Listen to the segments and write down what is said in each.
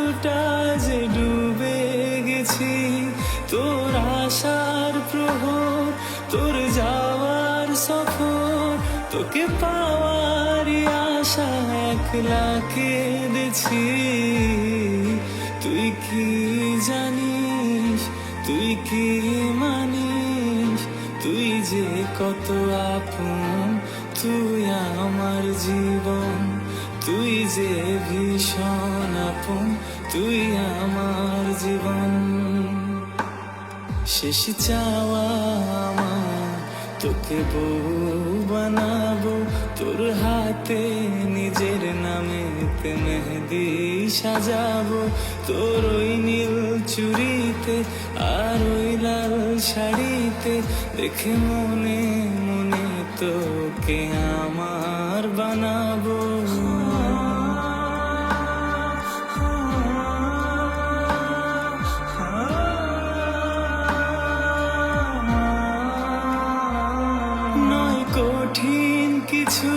আকুলটা যে ডুবে গেছি তোর আশার প্রহর, তোর যাওয়ার সফর, তোকে পাওয়ার আশা একলা কেঁদেছি। তুই কি জানিস, তুই কি মানিস, তুই যে কত আপন, তুই আমার জীবন, তুই যে ভীষণ আপন, তুই আমার জীবন। শেষ চাওয়া আমার তোকে বউ বানাবো, তোর হাতে নিজের নামেতে মেহেদি সাজাবো, তোর ওই নীল চুড়িতে আর ওই লাল শাড়িতে দেখে মনে মনে তোকে আমার বানাবো। নয় কঠিন কিছু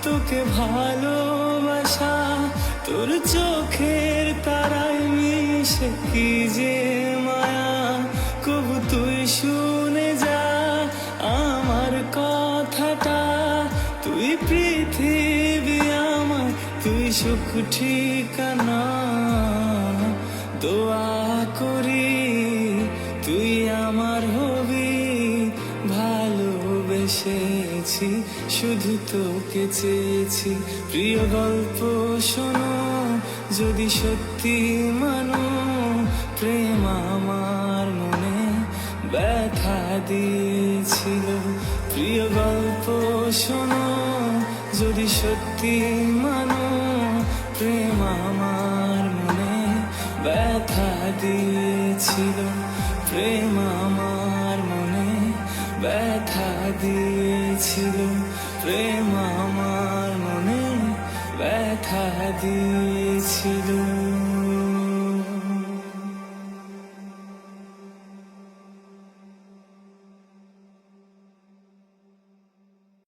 তোকে ভালোবাসা, তোর চোখের তারায় মিশে কি যে মায়া। কবু তুই শুনে যা আমার কথাটা, তুই পৃথিবী আমার, তুই সুখ ঠিকানা। দোয়া করি তুই আমার হবি, ভালোবেসেছি শুধু তোকে চেয়েছি। প্রিয় গল্প শোনো যদি সত্যি মানো, প্রেম আমার মনে ব্যথা দিয়েছিল। প্রিয় গল্প শোনো যদি সত্যি মানো, প্রেম আমার মনে ব্যথা দিয়েছিল। প্রেম আমার মনে ব্যথা দিয়েছিল, প্রেম